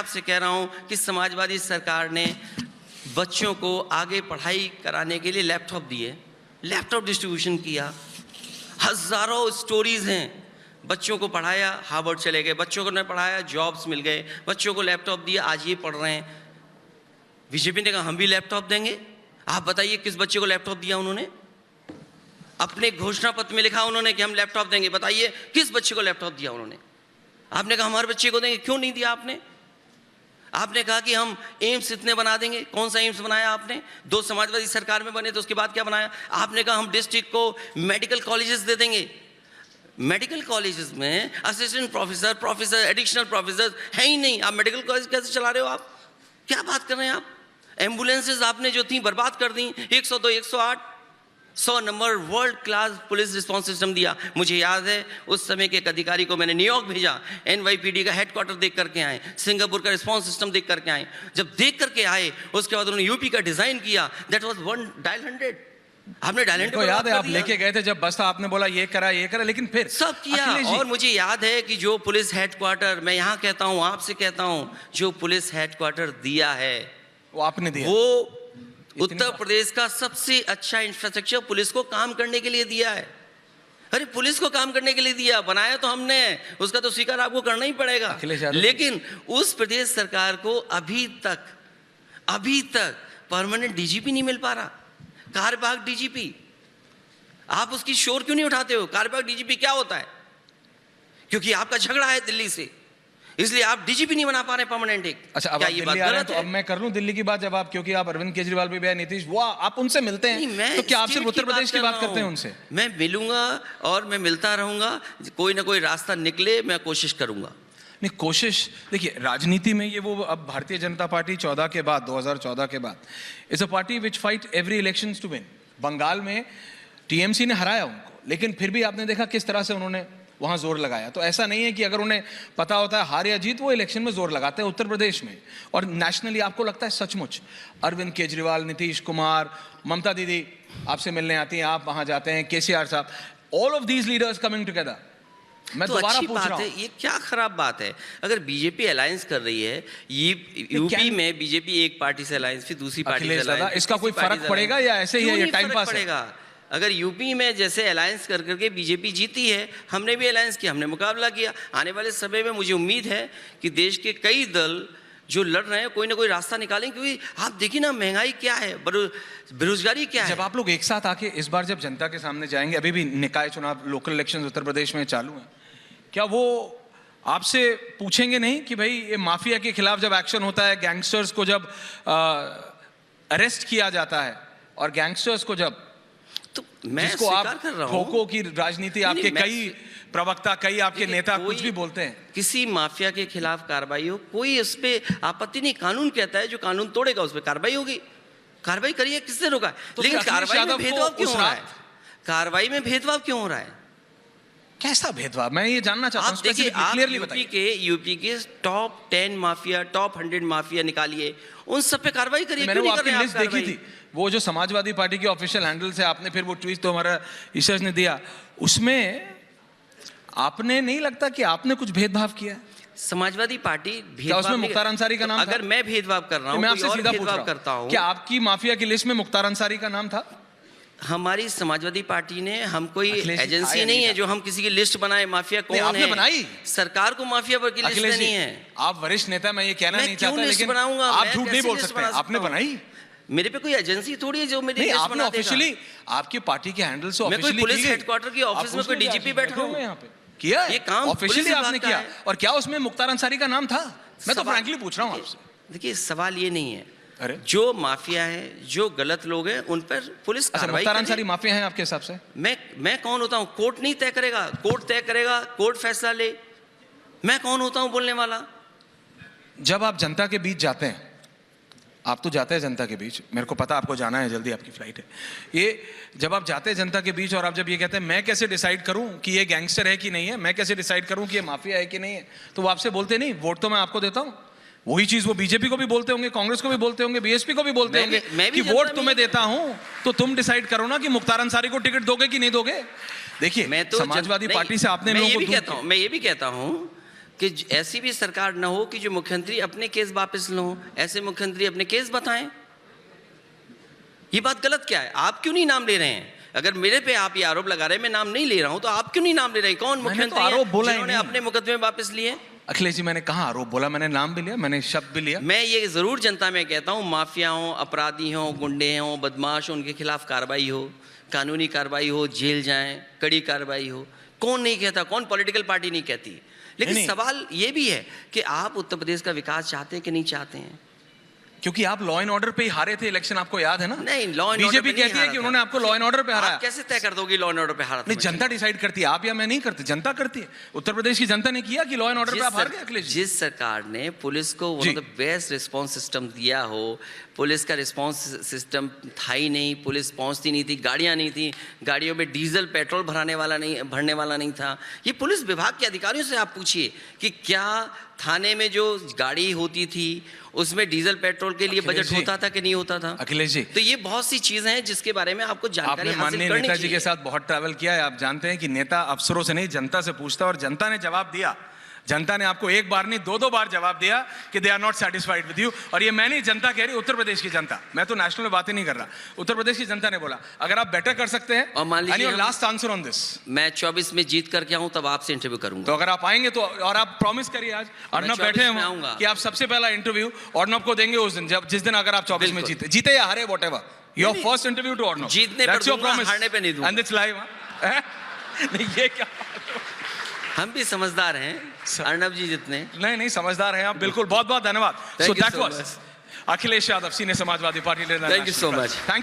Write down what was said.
आपसे कह रहा हूं कि समाजवादी सरकार ने बच्चों को आगे पढ़ाई कराने के लिए लैपटॉप दिए, लैपटॉप डिस्ट्रीब्यूशन किया, हजारों स्टोरीज हैं, बच्चों को पढ़ाया, हार्वर्ड चले गए, बच्चों को ने पढ़ाया, जॉब्स मिल गए, बच्चों को लैपटॉप दिया, आज ये पढ़ रहे हैं। बीजेपी ने कहा हम भी लैपटॉप देंगे। आप बताइए किस बच्चे को लैपटॉप दिया उन्होंने? अपने घोषणा पत्र में लिखा उन्होंने कि हम लैपटॉप देंगे। बताइए किस बच्चे को लैपटॉप दिया उन्होंने? आपने कहा हमारे बच्चे को देंगे, क्यों नहीं दिया आपने? आपने कहा कि हम एम्स इतने बना देंगे, कौन सा एम्स बनाया आपने? 2 समाजवादी सरकार में बने तो उसके बाद क्या बनाया आपने? कहा हम डिस्ट्रिक्ट को मेडिकल कॉलेजेस दे देंगे। मेडिकल कॉलेजेस में assistant professor, professor, additional professor है ही नहीं। आप मेडिकल कॉलेज कैसे चला रहे हो? आप क्या बात कर रहे हैं आप? एम्बुलेंसेज आपने जो थी बर्बाद कर दी। 102, 108, 100 number world class police response system दिया। मुझे याद है उस समय के एक अधिकारी को मैंने न्यूयॉर्क भेजा, NYPD का हेडक्वार्टर देख करके आए, सिंगापुर का रिस्पॉन्स सिस्टम देख करके आए। जब देख करके आए उसके बाद उन्होंने यूपी का डिजाइन किया, दैट वाज 1 डायल 100। आपने डायल 100 को याद है आप लेके गए थे जब बस था, आपने बोला ये करा, लेकिन फिर सब किया। और मुझे याद है कि जो पुलिस हेडक्वार्टर, मैं यहाँ कहता हूँ, आपसे कहता हूँ, जो पुलिस हेडक्वार्टर दिया है वो आपने दिया, वो उत्तर प्रदेश का सबसे अच्छा इंफ्रास्ट्रक्चर पुलिस को काम करने के लिए दिया है। अरे पुलिस को काम करने के लिए दिया, बनाया तो हमने, उसका तो स्वीकार आपको करना ही पड़ेगा। लेकिन उस प्रदेश सरकार को अभी तक परमानेंट डीजीपी नहीं मिल पा रहा। कार्यवाहक डीजीपी, आप उसकी शोर क्यों नहीं उठाते हो? कार्यवाहक डीजीपी क्या होता है? क्योंकि आपका झगड़ा है दिल्ली से, इसलिए आप डीजीपी नहीं बना पा रहे परमानेंट एक। अच्छा, अब ये बात गलत है? तो अब मैं कर लूं दिल्ली की बात, जब आप, क्योंकि आप अरविंद केजरीवाल भी है, नीतीश, वो आप उनसे मिलते हैं, तो क्या आप सिर्फ उत्तर प्रदेश की बात करते हैं उनसे? मैं मिलूंगा और मैं मिलता रहूंगा, कोई ना कोई रास्ता निकले, मैं कोशिश करूंगा। नहीं, कोशिश, देखिए राजनीति में ये वो, अब भारतीय जनता पार्टी 2014 के बाद is a party which fight every elections to win. Bengal में टीएमसी ने हराया उनको, लेकिन फिर भी आपने देखा किस तरह से उन्होंने वहां जोर लगाया। तो ऐसा नहीं है कि अगर उन्हें पता होता है हार या जीत, वो इलेक्शन में जोर लगाते हैं। उत्तर प्रदेश में और नेशनली आपको लगता है सचमुच अरविंद केजरीवाल, नीतीश कुमार, ममता दीदी आपसे मिलने आती हैं, आप वहां जाते हैं, केसीआर साहब, all of these leaders coming together. मैं तो दोबारा अच्छी पूछ रहा हूं, ये क्या खराब बात है? अगर बीजेपी अलायंस कर रही है, ये यूपी में बीजेपी एक पार्टी से अलायंस, फिर दूसरी पार्टी से अलायंस, इसका कोई फर्क पड़ेगा या ऐसे ही है ये टाइम पास पड़ेगा? अगर यूपी में जैसे अलायंस कर करके बीजेपी जीती है, हमने भी अलायंस किया, हमने मुकाबला किया। आने वाले समय में मुझे उम्मीद है कि देश के कई दल जो लड़ रहे हैं कोई ना कोई रास्ता निकालेंगे। क्योंकि आप देखिए ना, महंगाई क्या है, बेरोजगारी क्या है। जब आप लोग एक साथ आके इस बार जब जनता के सामने जाएंगे, अभी भी निकाय चुनाव, लोकल इलेक्शंस उत्तर प्रदेश में चालू हैं, क्या वो आपसे पूछेंगे नहीं कि भाई ये माफिया के खिलाफ जब एक्शन होता है, गैंगस्टर्स को जब अरेस्ट किया जाता है, और गैंगस्टर्स को जब, तो मैं जिसको आप ठोको की राजनीति, आपके कई प्रवक्ता, कई आपके नेता कुछ भी बोलते हैं, किसी माफिया के खिलाफ कार्रवाई हो, कोई उस पर आपत्ति नहीं। कानून कहता है जो कानून तोड़ेगा उस पर कार्रवाई होगी, कार्रवाई करिए, किसने रोका है? तो लेकिन कार्रवाई में भेदभाव क्यों हो रहा है? कार्रवाई में भेदभाव क्यों हो रहा है? कैसा भेदभाव, मैं ये जानना चाहता हूं। देखिए, आप यूपी के टॉप 10 माफिया, टॉप 100 माफिया निकालिए, उन सब पे कार्रवाई करिए। मैंने वो आपकी लिस्ट देखी थी, वो जो समाजवादी पार्टी की ऑफिशियल हैंडल से आपने फिर वो ट्वीट तो हमारा रिसर्च ने दिया, उसमें आपने नहीं लगता कि आपने कुछ भेदभाव किया? समाजवादी पार्टी क्या उसमें मुख्तार अंसारी का नाम था? अगर मैं भेदभाव कर रहा हूं, मैं आपसे सीधा पूछ रहा करता हूं, क्या आपकी माफिया की लिस्ट में मुख्तार अंसारी का नाम था? हमारी समाजवादी पार्टी ने, हम कोई एजेंसी नहीं है जो हम किसी की लिस्ट बनाए। माफिया कौन आपने है? बनाई, सरकार को माफिया पर की लिस्ट नहीं है। आप वरिष्ठ नेता, मैं ये कहना नहीं चाहता, लेकिन बनाऊंगा, आप झूठ नहीं बोल सकते, आपने बनाई। मेरे पे कोई एजेंसी थोड़ी है जो मेरी लिस्ट बना देगा। ऑफिशियली आपकी पार्टी के हैंडल से मैं कोई पुलिस हेडक्वार्टर की ऑफिस में कोई डीजीपी बैठा हूं यहाँ पे किया ये काम ऑफिशियली आपने किया, और क्या उसमें मुख्तार अंसारी का नाम था? मैं तो फ्रैंकली पूछ रहा हूँ आपसे। देखिए, सवाल ये नहीं है, अरे जो माफिया है, जो गलत लोग हैं, उन पर पुलिस कार्रवाई। मुख्तार अंसारी माफिया हैं आपके हिसाब से? मैं कौन होता हूं? कोर्ट नहीं तय करेगा, कोर्ट तय करेगा, कोर्ट फैसला ले। मैं कौन होता हूं बोलने वाला? जब आप जनता के बीच जाते हैं, आप तो जाते हैं जनता के बीच, मेरे को पता आपको जाना है, जल्दी आपकी फ्लाइट है, ये जब आप जाते हैं जनता के बीच और आप जब ये कहते हैं मैं कैसे डिसाइड करूं कि ये गैंगस्टर है कि नहीं है, मैं कैसे डिसाइड करूं कि ये माफिया है कि नहीं है, तो वो आपसे बोलते नहीं वोट तो मैं आपको देता हूं। वही चीज वो बीजेपी को भी बोलते होंगे, कांग्रेस को भी बोलते होंगे, बीएसपी को भी बोलते होंगे कि वोट तुम्हें देता हूं तो तुम डिसाइड करो ना कि मुख्तार अंसारी को टिकट दोगे कि नहीं दोगे। देखिए, मैं तो समाजवादी पार्टी से आपने लोगों को, मैं ये भी कहता हूं कि ऐसी भी सरकार न हो कि जो मुख्यमंत्री अपने केस वापस लो, ऐसे मुख्यमंत्री अपने केस बताएं। ये बात गलत क्या है? आप क्यों नहीं नाम ले रहे हैं? अगर मेरे पे आप ये आरोप लगा रहे हैं, मैं नाम नहीं ले रहा हूं, तो आप क्यों नहीं नाम ले रहे हैं? कौन मुख्यमंत्री आरोप बोला ही जिन्होंने नहीं। अपने मुकदमे वापस लिए? अखिलेश जी, मैंने कहा आरोप बोला, मैंने नाम भी लिया, मैंने शब्द भी लिया। मैं ये जरूर जनता में कहता हूँ, माफिया हो, अपराधी हो, गुंडे हो, बदमाश हो, उनके खिलाफ कार्रवाई हो, कानूनी कार्रवाई हो, जेल जाएं, कड़ी कार्रवाई हो। कौन नहीं कहता? कौन पॉलिटिकल पार्टी नहीं कहती? लेकिन नहीं। सवाल ये भी है कि आप उत्तर प्रदेश का विकास चाहते हैं कि नहीं चाहते हैं? क्योंकि आप लॉ एंड ऑर्डर पे ही हारे थे इलेक्शन, आपको याद है ना? नहीं, लॉ एंड ऑर्डर बीजेपी कहती है कि उन्होंने आपको लॉ एंड ऑर्डर पे हराया। आप कैसे तय कर दोगे लॉ एंड ऑर्डर पे हारा था? नहीं, जनता डिसाइड करती है, आप या मैं नहीं करते, जनता करती है। उत्तर प्रदेश की जनता ने किया कि लॉ एंड ऑर्डर पे आप हार गए अखिलेश जी। जिस सरकार ने पुलिस को one of the best response system दिया हो, पुलिस का रिस्पांस सिस्टम था ही नहीं, पुलिस पहुंचती नहीं थी, गाड़ियां नहीं थी, गाड़ियों में डीजल पेट्रोल भरने वाला नहीं था। ये पुलिस विभाग के अधिकारियों से आप पूछिए कि क्या थाने में जो गाड़ी होती थी उसमें डीजल पेट्रोल के लिए बजट होता था कि नहीं होता था? अखिलेश जी, तो ये बहुत सी चीजें हैं जिसके बारे में आपको जानकारी आपने हासिल माननीय करनी नेताजी चाहिए। के साथ बहुत ट्रैवल किया है, आप जानते हैं कि नेता अफसरों से नहीं जनता से पूछता, और जनता ने जवाब दिया। जनता ने आपको एक बार नहीं 2-2 बार जवाब दिया कि they are not satisfied with you. और ये मैं नहीं, जनता कह रही, उत्तर प्रदेश की जनता, मैं तो नेशनल में बातें नहीं कर रहा, उत्तर प्रदेश की जनता ने बोला अगर आप बेटर कर सकते हैं। और मान लीजिए लास्ट आंसर ऑन दिस, मैं 24 में जीत करके आऊं तब आपसे इंटरव्यू करूंगा। तो अगर आप आएंगे तो, और आप प्रॉमिस करिए आज अर्नब बैठे हैं आऊंगा कि आप सबसे पहला इंटरव्यू अर्नब को देंगे उस दिन, जिस दिन अगर आप 24 में जीते या हारे, whatever your first interview to Arnab. जीतने पर दूंगा, हारने पे नहीं दूंगा। And it's live. नहीं, ये क्या? हम भी समझदार हैं अर्नब जी जितने। नहीं, समझदार हैं आप बिल्कुल। बहुत बहुत धन्यवाद। Thank so you that so was much. Akhilesh Yadav, senior Samajwadi party leader. Thank you so much. Thank